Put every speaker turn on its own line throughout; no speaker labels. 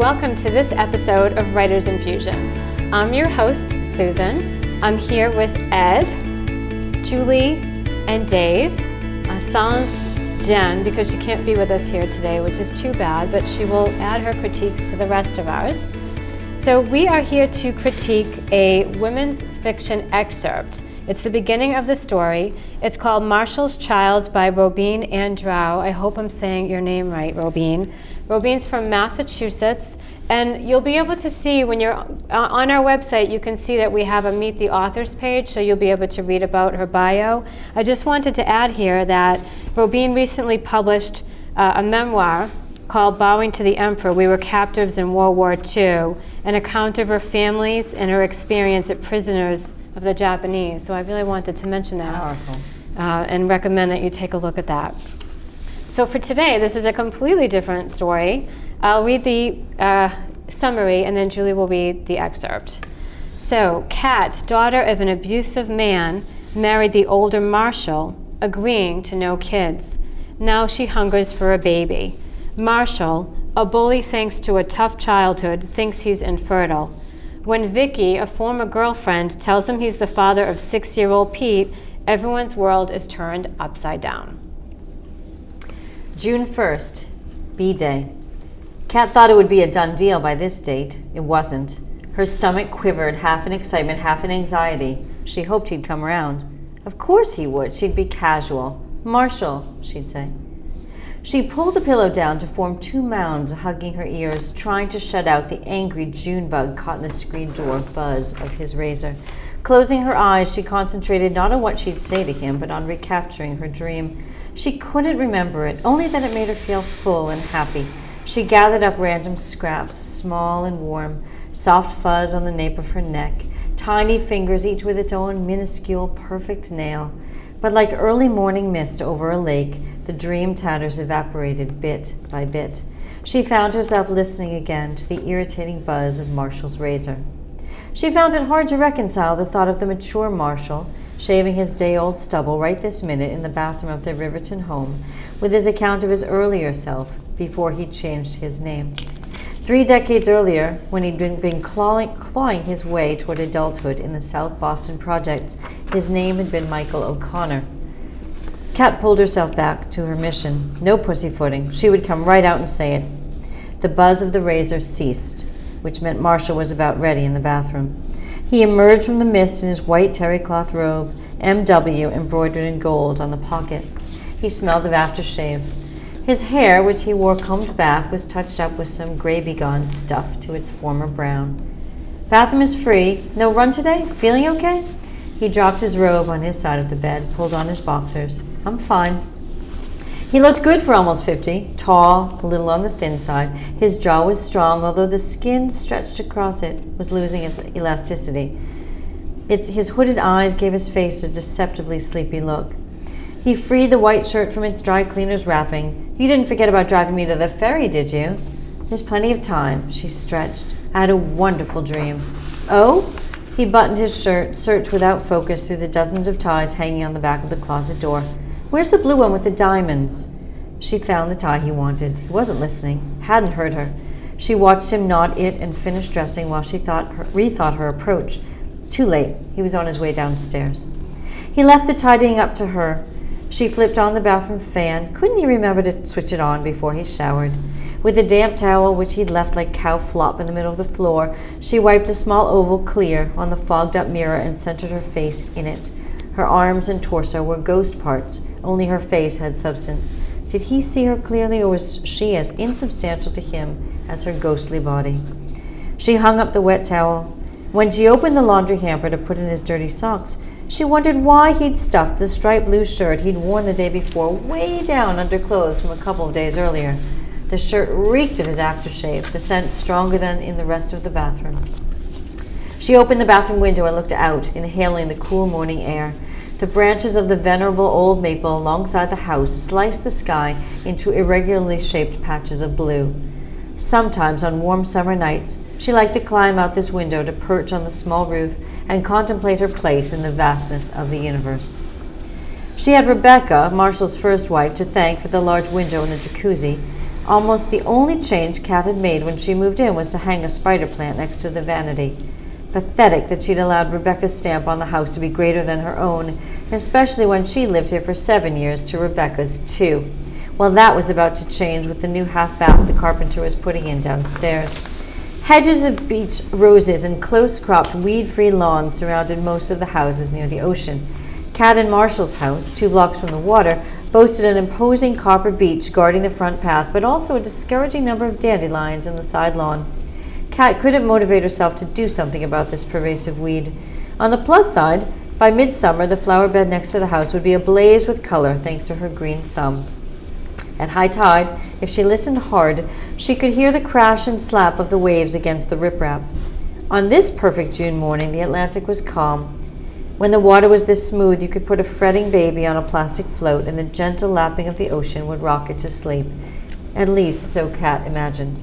welcome to this episode of Writer's Infusion. I'm your host, Susan. I'm here with Ed, Julie, and Dave. Sans Jen, because she can't be with us here today, which is too bad, but she will add her critiques to the rest of ours. So we are here to critique a women's fiction excerpt. It's the beginning of the story. It's called Marshall's Child by Robine Andrew. I hope I'm saying your name right, Robine. Robine's from Massachusetts, and you'll be able to see when you're on our website, you can see that we have a Meet the Authors page, so you'll be able to read about her bio. I just wanted to add here that Robine recently published a memoir called Bowing to the Emperor, We Were Captives in World War II, an account of her families and her experience as prisoners of the Japanese. So I really wanted to mention that and recommend that you take a look at that. So for today, this is a completely different story. I'll read the summary, and then Julie will read the excerpt. So, Kat, daughter of an abusive man, married the older Marshall, agreeing to no kids. Now she hungers for a baby. Marshall, a bully thanks to a tough childhood, thinks he's infertile. When Vicky, a former girlfriend, tells him he's the father of 6-year-old Pete, everyone's world is turned upside down.
June 1st, B-Day. Kat thought it would be a done deal by this date. It wasn't. Her stomach quivered, half in excitement, half in anxiety. She hoped he'd come around. Of course he would. She'd be casual. Marshall, she'd say. She pulled the pillow down to form 2 mounds, hugging her ears, trying to shut out the angry June bug caught in the screen door buzz of his razor. Closing her eyes, she concentrated not on what she'd say to him, but on recapturing her dream. She couldn't remember it, only that it made her feel full and happy. She gathered up random scraps, small and warm, soft fuzz on the nape of her neck, tiny fingers, each with its own minuscule, perfect nail. But like early morning mist over a lake, the dream tatters evaporated bit by bit. She found herself listening again to the irritating buzz of Marshall's razor. She found it hard to reconcile the thought of the mature Marshall, shaving his day-old stubble right this minute in the bathroom of their Riverton home, with his account of his earlier self before he changed his name. 3 decades earlier, when he'd been clawing his way toward adulthood in the South Boston projects, his name had been Michael O'Connor. Kat pulled herself back to her mission. No pussyfooting. She would come right out and say it. The buzz of the razor ceased, which meant Marshall was about ready in the bathroom. He emerged from the mist in his white terry cloth robe, MW embroidered in gold on the pocket. He smelled of aftershave. His hair, which he wore combed back, was touched up with some gray-begone stuff to its former brown. Bathroom is free. No run today? Feeling okay? He dropped his robe on his side of the bed, pulled on his boxers. I'm fine. He looked good for almost 50, tall, a little on the thin side. His jaw was strong, although the skin stretched across it was losing its elasticity. His hooded eyes gave his face a deceptively sleepy look. He freed the white shirt from its dry cleaner's wrapping. You didn't forget about driving me to the ferry, did you? There's plenty of time, she stretched. I had a wonderful dream. Oh? He buttoned his shirt, searched without focus through the dozens of ties hanging on the back of the closet door. Where's the blue one with the diamonds? She found the tie he wanted. He wasn't listening, hadn't heard her. She watched him knot it and finish dressing while she rethought her approach. Too late. He was on his way downstairs. He left the tidying up to her. She flipped on the bathroom fan. Couldn't he remember to switch it on before he showered? With a damp towel, which he'd left like cow flop in the middle of the floor, she wiped a small oval clear on the fogged-up mirror and centered her face in it. Her arms and torso were ghost parts. Only her face had substance. Did he see her clearly, or was she as insubstantial to him as her ghostly body? She hung up the wet towel. When she opened the laundry hamper to put in his dirty socks, she wondered why he'd stuffed the striped blue shirt he'd worn the day before way down under clothes from a couple of days earlier. The shirt reeked of his aftershave, the scent stronger than in the rest of the bathroom. She opened the bathroom window and looked out, inhaling the cool morning air. The branches of the venerable old maple alongside the house sliced the sky into irregularly shaped patches of blue. Sometimes, on warm summer nights, she liked to climb out this window to perch on the small roof and contemplate her place in the vastness of the universe. She had Rebecca, Marshall's first wife, to thank for the large window in the jacuzzi. Almost the only change Kat had made when she moved in was to hang a spider plant next to the vanity. Pathetic that she'd allowed Rebecca's stamp on the house to be greater than her own, especially when she lived here for 7 years to Rebecca's 2. Well, that was about to change with the new half-bath the carpenter was putting in downstairs. Hedges of beech roses and close-cropped, weed-free lawns surrounded most of the houses near the ocean. Kat and Marshall's house, 2 blocks from the water, boasted an imposing copper beech guarding the front path, but also a discouraging number of dandelions in the side lawn. Kat couldn't motivate herself to do something about this pervasive weed. On the plus side, by midsummer, the flower bed next to the house would be ablaze with color thanks to her green thumb. At high tide, if she listened hard, she could hear the crash and slap of the waves against the riprap. On this perfect June morning, the Atlantic was calm. When the water was this smooth, you could put a fretting baby on a plastic float and the gentle lapping of the ocean would rock it to sleep. At least, so Kat imagined.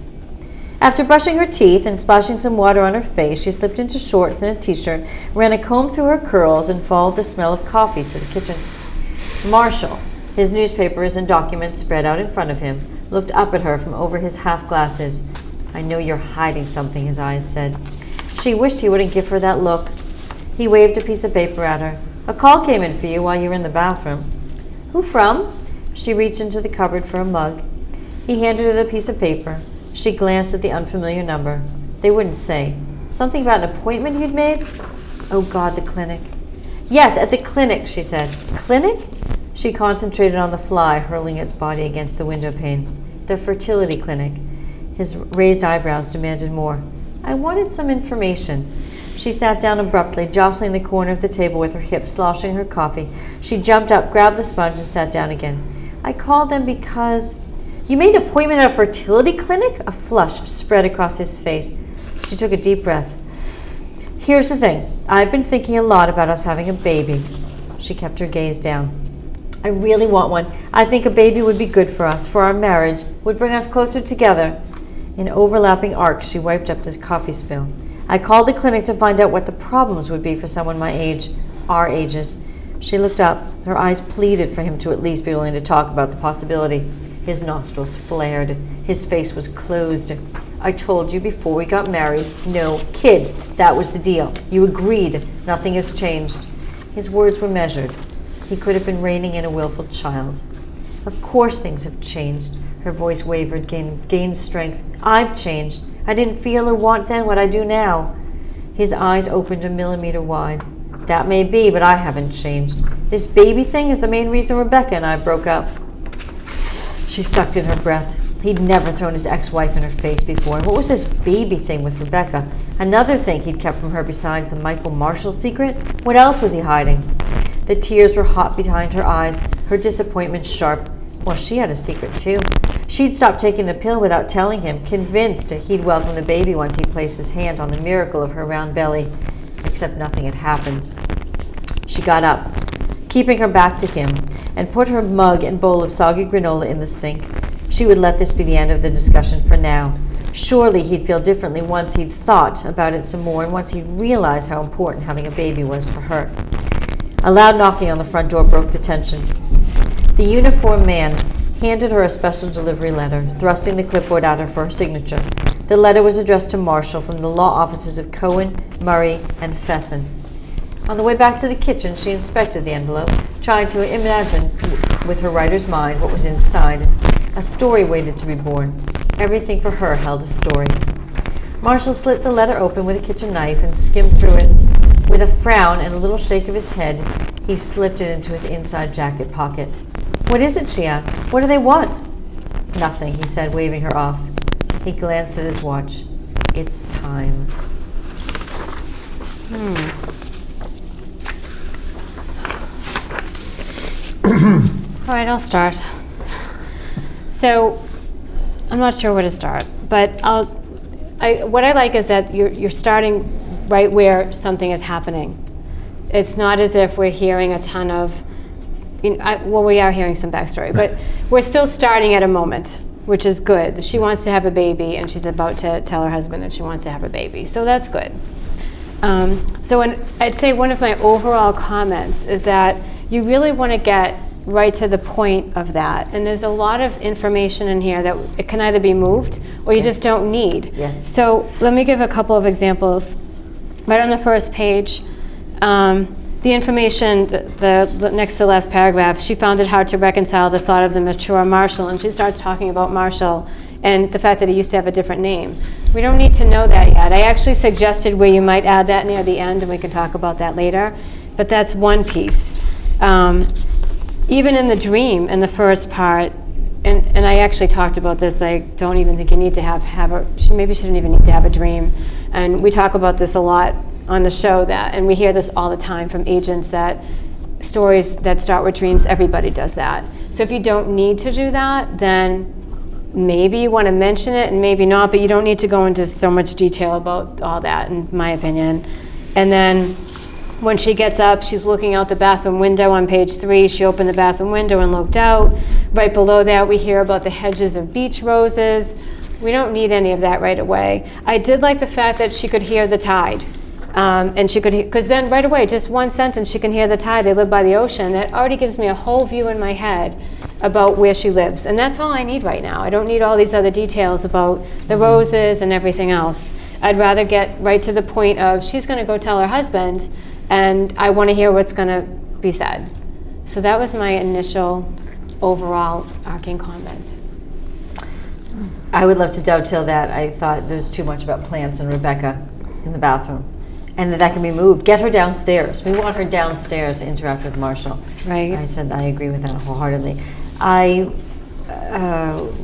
After brushing her teeth and splashing some water on her face, she slipped into shorts and a t-shirt, ran a comb through her curls, and followed the smell of coffee to the kitchen. Marshall, his newspapers and documents spread out in front of him, looked up at her from over his half-glasses. "I know you're hiding something," his eyes said. She wished he wouldn't give her that look. He waved a piece of paper at her. "A call came in for you while you were in the bathroom." "Who from?" She reached into the cupboard for a mug. He handed her the piece of paper. She glanced at the unfamiliar number. They wouldn't say. Something about an appointment you'd made? Oh God, the clinic. "Yes, at the clinic," she said. "Clinic?" She concentrated on the fly hurling its body against the window pane. "The fertility clinic." His raised eyebrows demanded more. "I wanted some information." She sat down abruptly, jostling the corner of the table with her hips, sloshing her coffee. She jumped up, grabbed the sponge, and sat down again. "I called them because—" "You made an appointment at a fertility clinic?" A flush spread across his face. She took a deep breath. "Here's the thing. I've been thinking a lot about us having a baby." She kept her gaze down. "I really want one. I think a baby would be good for us, for our marriage, would bring us closer together." In overlapping arcs, she wiped up the coffee spill. "I called the clinic to find out what the problems would be for someone my age, our ages." She looked up. Her eyes pleaded for him to at least be willing to talk about the possibility. His nostrils flared. His face was closed. "I told you before we got married. No kids. That was the deal. You agreed. Nothing has changed." His words were measured. He could have been reining in a willful child. "Of course things have changed." Her voice wavered, gained strength. "I've changed. I didn't feel or want then what I do now." His eyes opened a millimeter wide. "That may be, but I haven't changed. This baby thing is the main reason Rebecca and I broke up." She sucked in her breath. He'd never thrown his ex-wife in her face before. And what was this baby thing with Rebecca? Another thing he'd kept from her besides the Michael Marshall secret? What else was he hiding? The tears were hot behind her eyes, her disappointment sharp. Well, she had a secret too. She'd stopped taking the pill without telling him, convinced he'd welcome the baby once he placed his hand on the miracle of her round belly. Except nothing had happened. She got up, keeping her back to him, and put her mug and bowl of soggy granola in the sink. She would let this be the end of the discussion for now. Surely he'd feel differently once he'd thought about it some more and once he'd realized how important having a baby was for her. A loud knocking on the front door broke the tension. The uniformed man handed her a special delivery letter, thrusting the clipboard at her for her signature. The letter was addressed to Marshall from the law offices of Cohen, Murray, and Fesson. On the way back to the kitchen, she inspected the envelope, trying to imagine with her writer's mind what was inside. A story waited to be born. Everything for her held a story. Marshall slit the letter open with a kitchen knife and skimmed through it. With a frown and a little shake of his head, he slipped it into his inside jacket pocket. "What is it?" she asked. "What do they want?" "Nothing," he said, waving her off. He glanced at his watch. "It's time."
All right, I'll start. So, I'm not sure where to start, but what I like is that you're starting right where something is happening. It's not as if we're hearing a ton of, well, we are hearing some backstory, but we're still starting at a moment, which is good. She wants to have a baby, and she's about to tell her husband that she wants to have a baby, so that's good. I'd say one of my overall comments is that you really want to get right to the point of that. And there's a lot of information in here that it can either be moved or you just don't need.
Yes.
So let me give a couple of examples. Right on the first page, the information, the next to the last paragraph, she found it hard to reconcile the thought of the mature Marshall, and she starts talking about Marshall and the fact that he used to have a different name. We don't need to know that yet. I actually suggested where you might add that near the end, and we can talk about that later. But that's one piece. Even in the dream, in the first part, and I actually talked about this, I don't even think you need to have a, maybe you shouldn't even need to have a dream. And we talk about this a lot on the show, that, and we hear this all the time from agents, that stories that start with dreams, everybody does that. So if you don't need to do that, then maybe you want to mention it and maybe not, but you don't need to go into so much detail about all that, in my opinion. And then when she gets up, she's looking out the bathroom window on page 3. She opened the bathroom window and looked out. Right below that, we hear about the hedges of beach roses. We don't need any of that right away. I did like the fact that she could hear the tide. And she could, because then right away, just one sentence, she can hear the tide. They live by the ocean. That already gives me a whole view in my head about where she lives. And that's all I need right now. I don't need all these other details about the roses and everything else. I'd rather get right to the point of, she's going to go tell her husband, and I want to hear what's going to be said. So that was my initial overall arcing comment.
I would love to dovetail that. I thought there's too much about plants and Rebecca in the bathroom, and that can be moved. Get her downstairs. We want her downstairs to interact with Marshall.
Right.
I said I agree with that wholeheartedly.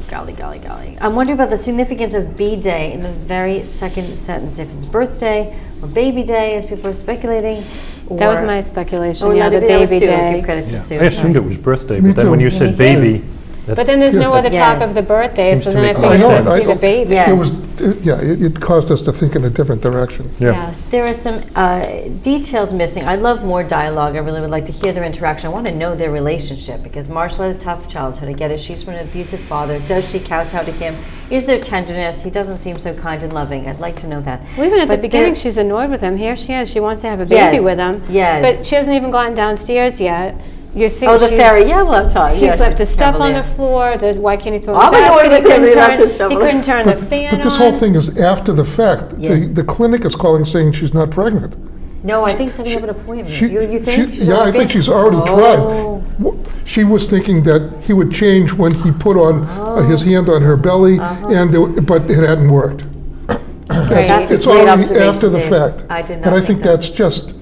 Golly. I'm wondering about the significance of B-Day in the very second sentence. If it's birthday or baby day, as people are speculating.
That was my speculation.
Or
Yeah, the baby day.
Give credit to Sue.
I assumed it was birthday,
Me
but then when
too.
you
Me
said
too.
baby,
But then there's no other talk of the
Yes.
birthday,
Seems
so
to
then I
make
think
more
it's
sense.
supposed to be the baby.
Yes.
It was, it caused us to think in a different direction.
yeah.
Yes.
There are some details missing. I'd love more dialogue. I really would like to hear their interaction. I want to know their relationship, because Marshall had a tough childhood. I get it. She's from an abusive father. Does she kowtow to him? Is there tenderness? He doesn't seem so kind and loving. I'd like to know that.
Well, even at the
But
beginning,
there-
she's annoyed with him. Here she is. She wants to have a baby
Yes,
with him.
yes.
But she hasn't even gotten downstairs yet. You see,
Oh, the fairy. Yeah, we'll have time.
He's left his
she's
stuff
never
on
there.
the floor. There's, why can't he throw
I'm
the basket?
annoyed with him. He left his stuff
He
on the-
couldn't turn the fan
But this
on.
whole thing is after the fact.
Yes.
The clinic is calling saying she's not pregnant.
No, I think setting up an appointment.
She-
you think?
she-
She's
yeah, I
already
think
been-
she's already
Oh.
tried. She was thinking that he would change when he put on his hand on her belly, but it hadn't worked.
Right.
That's a
It's
great
already
observation,
after the
Dave.
fact.
I did not
And I
think
think
that.
that's just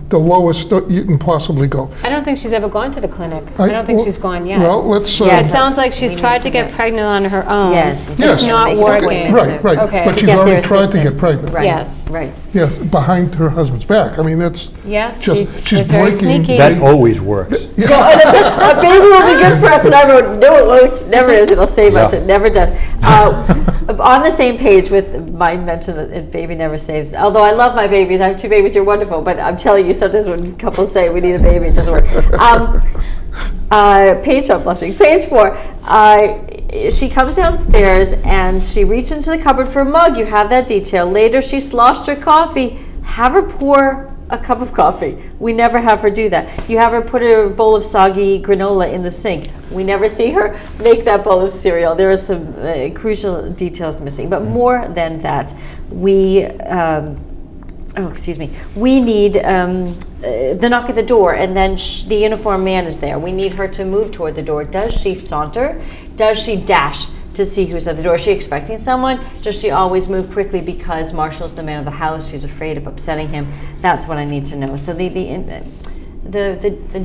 the lowest you can possibly go.
I don't think she's ever gone to the clinic. I don't think
well,
she's gone yet.
Well, let's.
Yeah,
It sounds like she's
We need
tried
to
to get
get-
pregnant on her own.
Yes.
It's
Yes.
not
Make an
working.
appointment
Right, right.
Okay.
But
To
she's
get
already
their
tried to get
assistance.
pregnant.
Right.
Yes.
Right.
Yes, behind her husband's back. I mean, that's
Yes,
just,
she
she's
was very
breaking.
sneaky.
That always works.
A baby will be good for us, and I wrote, no, it won't. Never is. It'll save us.
Yeah.
It never does. On the same page with my mention that baby never saves. Although I love my babies. I have 2 babies. You're wonderful. But I'm telling you, sometimes when couples say we need a baby, it doesn't work. I'm blushing. Page 4. She comes downstairs and she reached into the cupboard for a mug. You have that detail. Later, she sloshed her coffee. Have her pour a cup of coffee. We never have her do that. You have her put a bowl of soggy granola in the sink. We never see her make that bowl of cereal. There are some crucial details missing. But more than that, we need the knock at the door, and then the uniformed man is there. We need her to move toward the door. Does she saunter? Does she dash to see who's at the door? Is she expecting someone? Does she always move quickly because Marshall's the man of the house? She's afraid of upsetting him. That's what I need to know. So the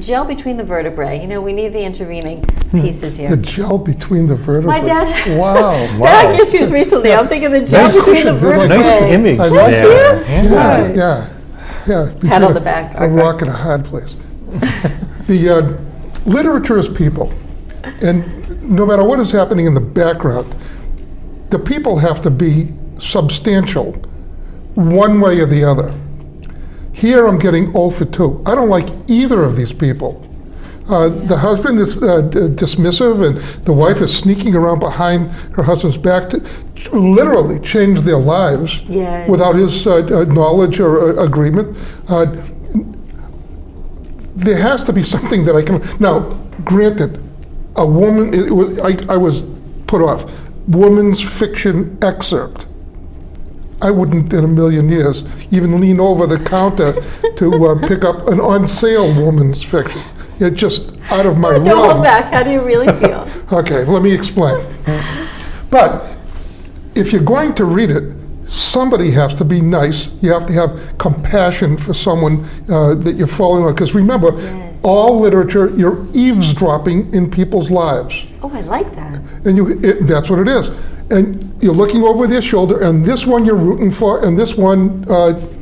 gel between the vertebrae. We need the intervening pieces here.
The gel between the vertebrae.
My dad-
Wow.
Back issues recently. I'm thinking the gel
Nice
between the
cushion. They're like-
vertebrae.
Nice image
I like
there.
Yeah.
Pat on the back.
A rock and a hard place. The literature is people. And no matter what is happening in the background, the people have to be substantial one way or the other. Here I'm getting 0 for 2. I don't like either of these people. The husband is dismissive, and the wife is sneaking around behind her husband's back to literally change their lives
Yes.
without his knowledge or agreement. There has to be something that I can. Now, granted, a woman, I was put off. Woman's fiction excerpt. I wouldn't in a million years even lean over the counter to pick up an on sale woman's fiction. It's just out of my realm.
Don't look back. How do you really feel?
Okay, let me explain. But if you're going to read it, somebody has to be nice. You have to have compassion for someone that you're following on. Because remember,
Yes.
all literature, you're eavesdropping in people's lives.
Oh, I like that.
And that's what it is. And you're looking over their shoulder, and this one you're rooting for, and this one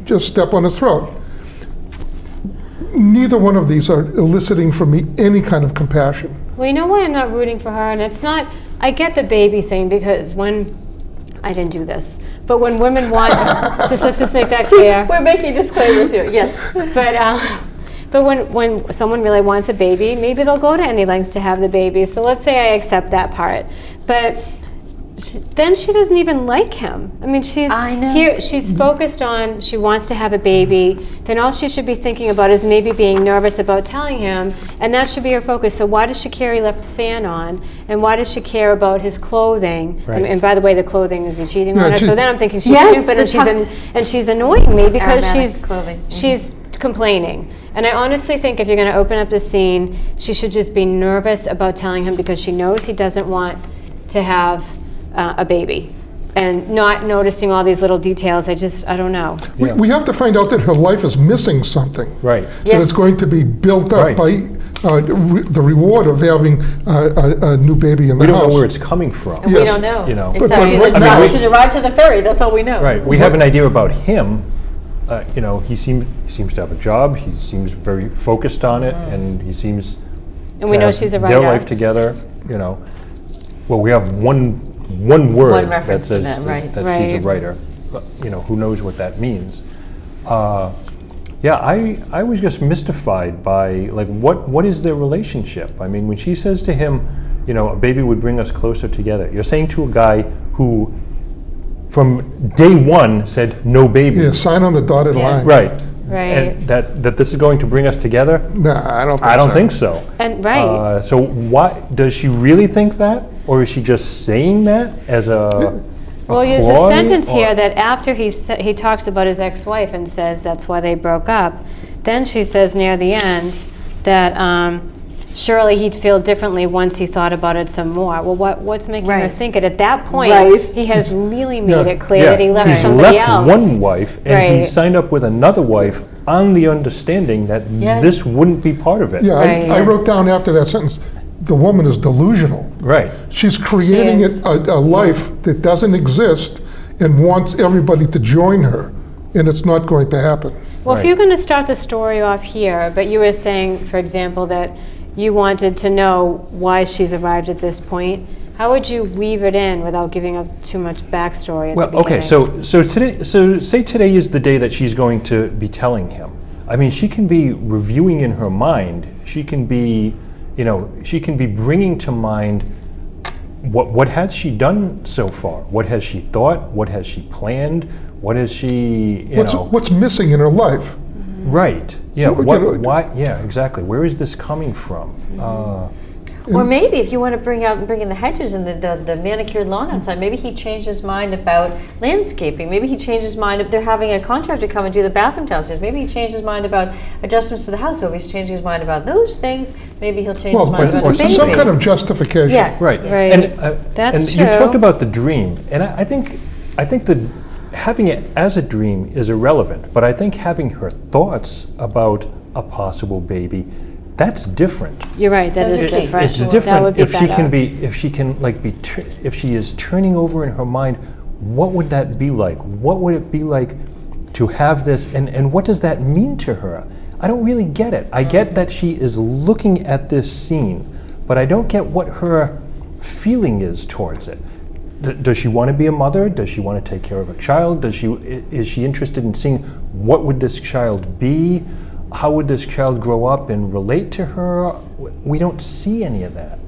just step on his throat. Neither one of these are eliciting from me any kind of compassion.
Well, you know why I'm not rooting for her? And it's not, I get the baby thing because when, I didn't do this, but when women want, let's just make that clear.
We're making disclaimers here. Yes.
But when someone really wants a baby, maybe they'll go to any length to have the baby. So let's say I accept that part. But then she doesn't even like him. I mean,
I know.
here. She's focused on she wants to have a baby. Then all she should be thinking about is maybe being nervous about telling him, and that should be her focus. So why does she care he left the fan on, and why does she care about his clothing?
Right.
And by the way, the clothing, is he cheating
Yeah,
on her?
she-
So then I'm thinking she's
Yes,
stupid
the tux.
and she's annoying me because
Aromatic
she's
clothing. Mhm.
she's complaining. And I honestly think if you're going to open up the scene, she should just be nervous about telling him because she knows he doesn't want to have a baby. And not noticing all these little details, I don't know.
Yeah.
We have to find out that her life is missing something.
Right.
Yes.
That it's going to be built up
Right.
by the reward of having a new baby in the
We don't
house.
know where it's coming from.
We
Yes.
don't know.
You know.
Except
But-
she's,
but-
a,
I mean,
she's a ride to the ferry. That's all we know.
Right. We have an idea about him. You know, he seems to have a job. He seems very focused on it, and he seems.
And we
to
know
have
she's a
Their
writer.
life together. You know. Well, we have one word
One reference to
that says
that, right.
that she's a
Right.
writer. But, you know, who knows what that means? Yeah, I was just mystified by like what is their relationship? I mean, when she says to him, you know, a baby would bring us closer together. You're saying to a guy who, from day one, said no baby.
Yeah, sign on the dotted
Yeah.
line.
Right.
Right.
And that this is going to bring us together?
Nah, I don't think
I don't
so.
think so.
And right.
So why does she really think that, or is she just saying that as a?
Well, there's a
ploy,
sentence
or-
here that after he talks about his ex-wife and says that's why they broke up, then she says near the end that surely he'd feel differently once he thought about it some more. Well, what's making her
Right.
think it? At that point,
Right.
he has really made
Yeah.
it clear that he left
he's
somebody
left
else.
one wife and he
Right.
signed up with another wife on the understanding that
Yes.
this wouldn't be part of it.
Yeah,
Right.
I
Yes.
wrote down after that sentence, the woman is delusional.
Right.
She's creating
She is.
a life that doesn't exist and wants everybody to join her, and it's not going to happen.
Well, if
Right.
you're going to start the story off here, but you were saying, for example, that you wanted to know why she's arrived at this point, how would you weave it in without giving up too much backstory at
Well,
the beginning?
okay, so today, so say today is the day that she's going to be telling him. I mean, she can be reviewing in her mind. She can be, you know, she can be bringing to mind what has she done so far? What has she thought? What has she planned? What has she, you know?
What's missing in her life?
Right. Yeah.
Well,
What?
you know,
Why? Yeah. Exactly. Where is this coming from?
Or maybe if you want to bring in the hedges and the manicured lawn outside, maybe he changed his mind about landscaping. Maybe he changed his mind if they're having a contractor come and do the bathroom downstairs. Maybe he changed his mind about adjustments to the house. So if he's changing his mind about those things, maybe he'll change
Well,
his mind
but
about a baby.
some kind of justification.
Yes.
Right.
yes.
Right.
And,
That's
and you
true.
talked about the dream, and I think that having it as a dream is irrelevant. But I think having her thoughts about a possible baby, that's different.
You're right, that
Those
is
are key.
different.
It's
That
different
would be
if she
better.
can be, if she can like be, if she is turning over in her mind, what would that be like? What would it be like to have this, and what does that mean to her? I don't really get it. I get that she is looking at this scene, but I don't get what her feeling is towards it. Does she want to be a mother? Does she want to take care of a child? Is she interested in seeing what would this child be? How would this child grow up and relate to her? We don't see any of that.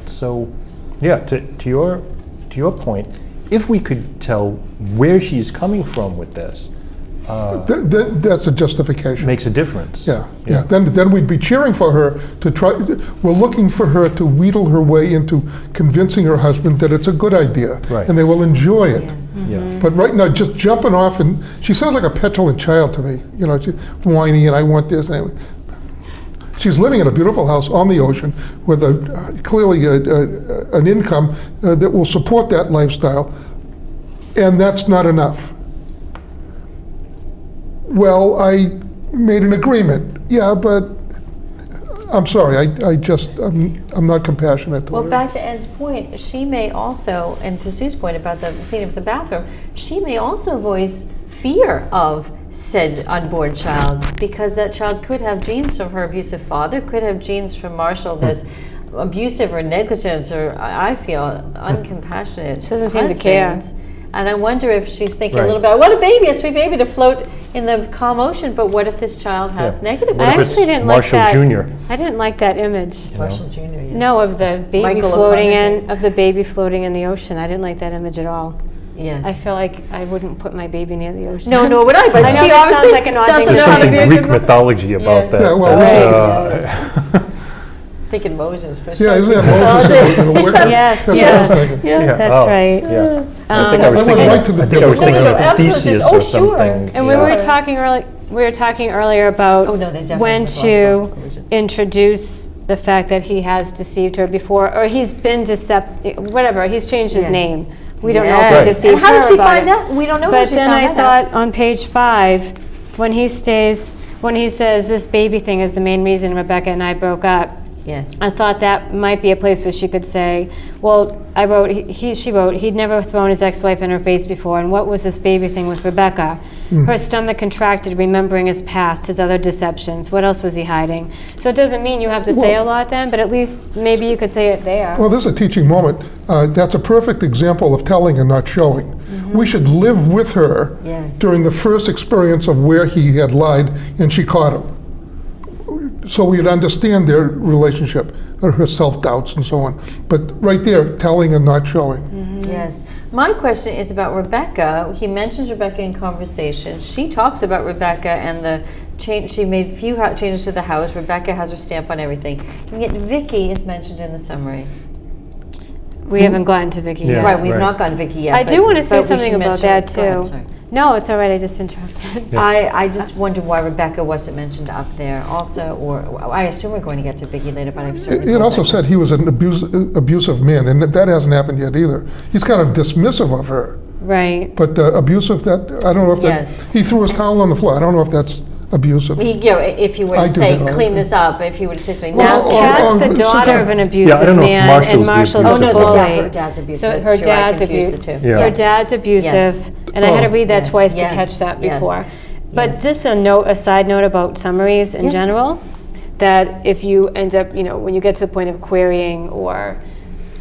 So, yeah, to your point, if we could tell where she's coming from with this,
That's a justification.
makes a difference.
Yeah. Then we'd be cheering for her to try. We're looking for her to wheedle her way into convincing her husband that it's a good idea,
Right.
and they will enjoy it.
Yes.
Yeah.
But right now, just jumping off, and she sounds like a petulant child to me. You know, she's whiny, and I want this. And she's living in a beautiful house on the ocean with clearly an income that will support that lifestyle, and that's not enough. Well, I made an agreement. Yeah, but I'm sorry. I'm not compassionate to
Well,
her.
back to Ed's point, she may also, and to Sue's point about the cleaning of the bathroom, she may also voice fear of said unborn child, because that child could have genes from her abusive father, could have genes from Marshall, this abusive or negligent or, I feel, uncompassionate
She doesn't seem to care.
husband. And I wonder if she's thinking a
Right.
little bit, what a baby, a sweet baby to float in the calm ocean, but what if this child has
Yeah.
negative
What
I
if it's
actually didn't
Marshall
like that.
Jr.?
I didn't like that image.
You know?
Marshall Jr., yeah.
No, of the baby
Michael
floating
O'Connor.
in, of the baby floating in the ocean. I didn't like that image at all.
Yes.
I feel like I wouldn't put my baby near the ocean.
No, nor would I, but
I know
she
that sounds
obviously
like an odd thing
doesn't
to
There's
know how to
something
be a
Greek
good mother.
mythology about that.
Yeah, well,
Thinking Moses, for
Yeah,
sure.
isn't that Moses and the wicked?
Yes,
That's what I
yes.
was thinking.
Yeah.
That's right.
Yeah. I
Um,
think I was
I went
thinking.
right to the
I think I was
biblical
thinking of
Absolutely.
Theseus
Oh,
or
sure.
something.
And
yeah.
we were talking earlier about
Oh, no, there's definitely
when
mythological
to
conclusion.
introduce the fact that he has deceived her before, or he's been whatever, he's changed his
Yes.
name. We don't know
Yes.
if he
Right.
deceived
And how
her
did she
about
find
it.
out? We don't know how
But
she
then
found
I
that
thought
out.
on page 5, when he says this baby thing is the main reason Rebecca and I broke up,
Yes.
I thought that might be a place where she could say, well, she wrote, he'd never thrown his ex-wife in her face before, and what was this baby thing with Rebecca? Her stomach contracted, remembering his past, his other deceptions. What else was he hiding? So it doesn't mean you have to say a lot then, but at least maybe you could say it there.
Well, this is a teaching moment. That's a perfect example of telling and not showing. We should live with her
Yes.
during the first experience of where he had lied and she caught him. So we'd understand their relationship, or her self-doubts and so on. But right there, telling and not showing.
Yes. My question is about Rebecca. He mentions Rebecca in conversation. She talks about Rebecca and the change. She made few changes to the house. Rebecca has her stamp on everything. And yet Vicky is mentioned in the summary.
We haven't gotten to Vicky
Yeah.
yet.
Right, we've
right.
not gotten Vicky yet.
I do want to say
but we
something
should
about
mention-
that
Go ahead,
too.
sorry.
No, it's all right. I just interrupted.
I just wonder why Rebecca wasn't mentioned up there also, or I assume we're going to get to Vicky later, but I'm certainly.
It also said he was an abusive man, and that hasn't happened yet either. He's kind of dismissive of her,
Right.
but abusive, that, I don't know if that,
Yes.
he threw his towel on the floor. I don't know if that's abusive.
If you were
I
to
do
say,
that all
clean
the
this up, if you were to say something,
Well,
now.
Kat's
or
the daughter
sometimes-
of an abusive
I don't know if
man,
Marshall's
and
the
Marshall's
Oh,
a
no,
bully.
her dad's abusive.
So
That's
her
true. I
dad's
confused the
abusive.
two.
Yeah.
Her dad's abusive,
Yes.
and I had to read that
Yes,
twice to
yes,
catch that
yes,
before. But
yes.
just a side note about summaries in
Yes.
general, that if you end up, when you get to the point of querying or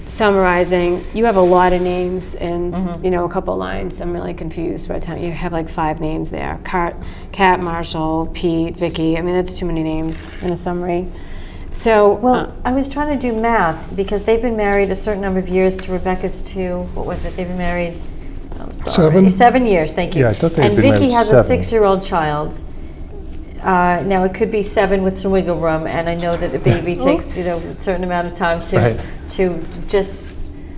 summarizing, you have a lot of names in, a couple lines. I'm really confused by the time you have like 5 names there. Kat, Marshall, Pete, Vicky. I mean, that's too many names in a summary. So,
Well, I was trying to do math because they've been married a certain number of years to Rebecca's 2. What was it? They've been married. I'm sorry.
7?
7 years. Thank you.
Yeah, I thought they had
and
been
Vicky
married
has a
7.
6-year-old child. Now it could be 7 with some wiggle room, and I know that a baby takes a certain amount of time
Right.
to just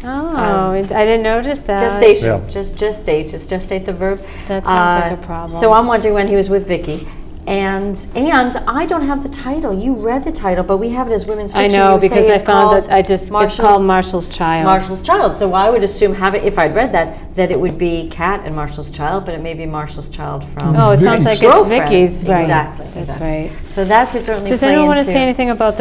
I didn't notice that.
gestation.
Yeah.
Just gestate. Just gestate the verb.
That sounds like a problem.
So I'm wondering when he was with Vicky. And I don't have the title. You read the title, but we have it as women's
I
fiction.
know,
You say
because I
it's
found
called
that it's called Marshall's Child.
Marshall's Child. So I would assume, if I'd read that it would be Kat and Marshall's Child, but it may be Marshall's Child from.
Oh, it sounds like
Vicky's
it's
girlfriend.
Vicky's, right?
Exactly.
That's
exactly.
right.
So that could certainly
Does
play
anyone want to
into-
say anything about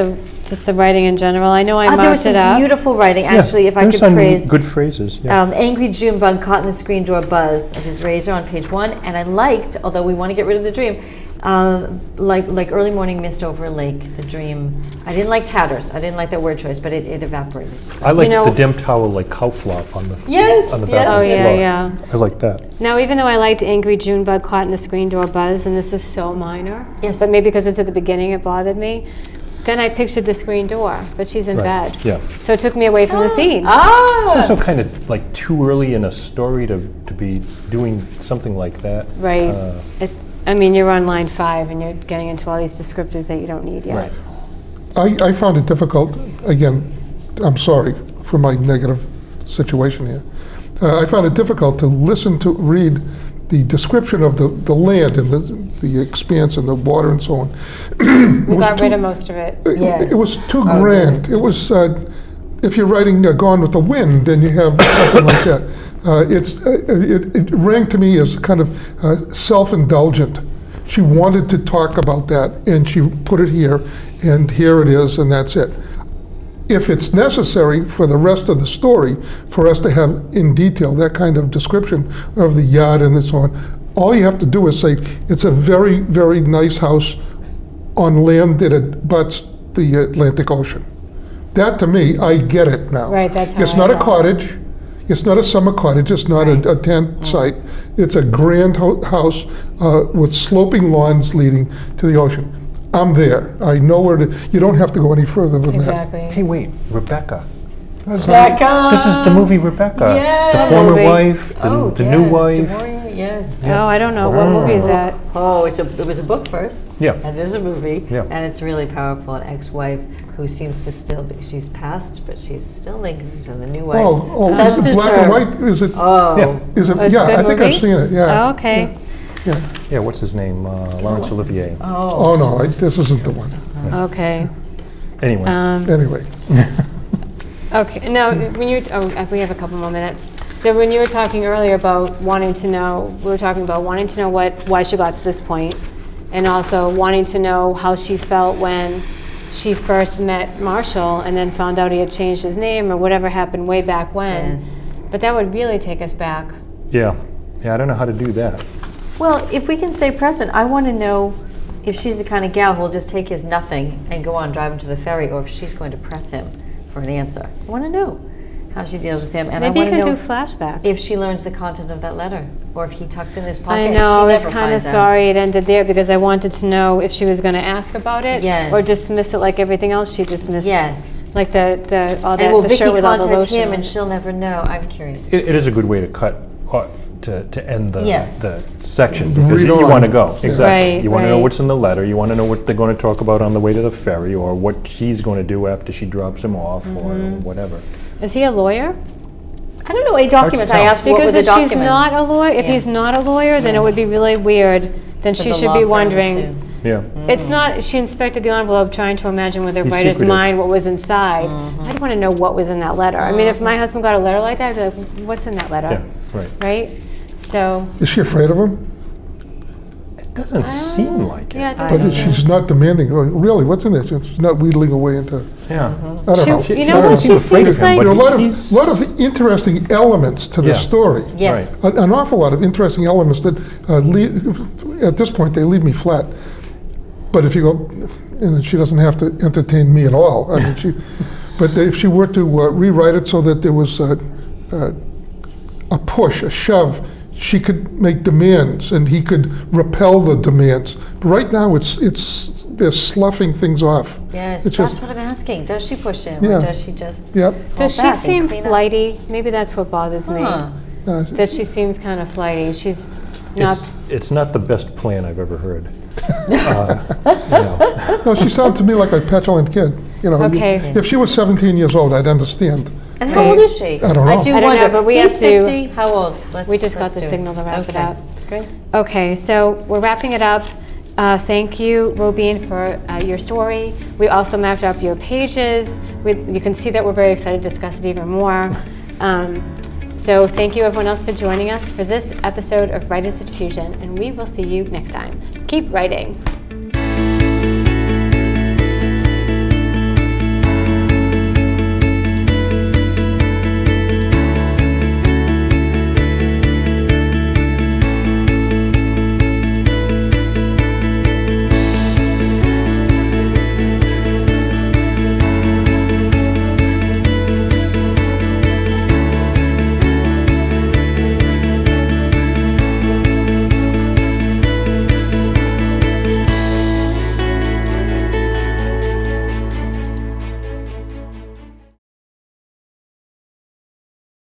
just the writing in general? I know I
there was
marked
some
it up.
beautiful writing, actually, if I
there's
could
some
praise.
good phrases. Yeah.
Angry June bug caught in the screen door buzz of his razor on page 1, and I liked, although we want to get rid of the dream, like early morning mist over a lake, the dream. I didn't like tatters. I didn't like that word choice, but it evaporated.
I liked
know-
the dim towel like cow flop on the
Yeah,
on the
yeah.
bathroom
Oh, yeah,
floor.
yeah.
I like that.
Now, even though I liked Angry June Bug caught in the screen door buzz, and this is so minor,
Yes.
but maybe because it's at the beginning it bothered me. then I pictured the screen door, but she's in
Right,
bed.
yeah.
So it took me away from the scene.
It's
Ah!
also kind of like too early in a story to be doing something like that.
Right. I mean, you're on line 5 and you're getting into all these descriptors that you don't need yet.
Right.
I found it difficult, again, I'm sorry for my negative situation here. I found it difficult to read the description of the land and the expanse and the water and so on.
We got rid of most of it.
Yes.
It was too grand. It was, if you're writing Gone with the Wind, then you have something like that. It rang to me as kind of self-indulgent. She wanted to talk about that, and she put it here, and here it is, and that's it. If it's necessary for the rest of the story, for us to have in detail that kind of description of the yard and so on, all you have to do is say, it's a very, very nice house on land that abuts the Atlantic Ocean. That, to me, I get it now.
Right, that's how
It's
I
not a
felt.
cottage. It's not a summer cottage. It's not a tent site. It's a grand house with sloping lawns leading to the ocean. I'm there. I know where to. You don't have to go any further than
Exactly.
Hey, wait, Rebecca.
Rebecca!
This is the movie Rebecca.
Yeah.
The former
Movie.
wife, the new wife.
Yes.
Oh, I don't know. What movie is that?
Oh, it was a book first.
Yeah.
And there's a movie.
Yeah.
And it's really powerful. An ex-wife who seems to still be, she's passed, but she's still lingers, and the new wife
Is
senses
it black
her.
and white? Is it?
Oh.
Yeah.
Is it?
Oh, it's a
Yeah,
good
I think
movie?
I've seen it. Yeah.
Oh, okay.
Yeah.
Yeah, what's his name? Laurence Olivier.
Oh no, this isn't the one.
Okay.
Anyway.
Anyway,
Okay. No, when you we have a couple more minutes. So when you were talking earlier about wanting to know, we were talking about wanting to know why she got to this point, and also wanting to know how she felt when she first met Marshall and then found out he had changed his name or whatever happened way back when.
Yes.
But that would really take us back.
Yeah. I don't know how to do that.
Well, if we can stay present, I want to know if she's the kind of gal who'll just take his nothing and go on driving to the ferry, or if she's going to press him for an answer. I want to know how she deals with him, and
Maybe
I
you
want
can
to
do
know
flashbacks.
if she learns the content of that letter, or if he tucks in his pocket.
I know, I was
she never
kind of
finds out.
sorry it ended there because I wanted to know if she was going to ask about it
Yes.
or dismiss it like everything else she dismissed.
Yes.
Like the all
And
that
will
the
Vicky
shirt with all the
contact
lotion
him
on
and
it.
she'll never know? I'm curious.
It is a good way to cut, to end the,
Yes.
the section, because
Read
you
on.
want to go. Exactly.
Right,
You want to know
right.
what's in the letter, you want to know what they're going to talk about on the way to the ferry, or what she's going to do after she drops him off, or whatever.
Is he a lawyer?
I don't know any documents. I
tell.
asked what were
Because
the
if
documents.
she's not a lawyer, if
Yeah.
he's not a lawyer, then it would be really weird. Then
For
she
the
should
law
be
firm,
wondering.
too.
Yeah.
It's not. She inspected the envelope, trying to imagine with her
He's
writer's
secretive.
mind what was inside. I'd want to know what was in that letter. I mean, if my husband got a letter like that, I'd be like, "What's in that letter?"
Yeah, right.
Right. So
is she afraid of him?
It doesn't seem like it.
yeah, it
But
doesn't
she's not demanding. "Oh, really, what's in this? She's not wheedling away into.
Yeah.
I don't know.
She- you
She
know
doesn't
what?
seem
She
afraid of
seems
him,
like
but
There are a
he's-
lot of interesting elements to the
Yeah.
story.
Yes.
An awful lot of interesting elements that at this point they leave me flat. But if you go, and she doesn't have to entertain me at all. I mean, but if she were to rewrite it so that there was a push, a shove, she could make demands and he could repel the demands. But right now they're sloughing things off.
Yes,
It's
that's
just-
what I'm asking. Does she push him,
Yeah.
or does she just?
Yep.
Does she
back and
seem
clean up?
flighty? Maybe that's what bothers me.
Huh.
That she seems kind of flighty. She's not.
It's not the best plan I've ever heard. You know.
No, she sounded to me like a petulant kid. You know,
Okay.
if she was 17 years old, I'd understand.
And how old is she?
I don't know.
I do
I don't
wonder.
know, but we
He's
have to-
50. How old?
We just got
let's
the
do it.
signal to wrap it
Okay.
up.
Great.
Okay, so we're wrapping it up. Thank you, Robin, for your story. We also mapped up your pages. You can see that we're very excited to discuss it even more. So thank you, everyone else, for joining us for this episode of Writers Infusion, and we will see you next time. Keep writing.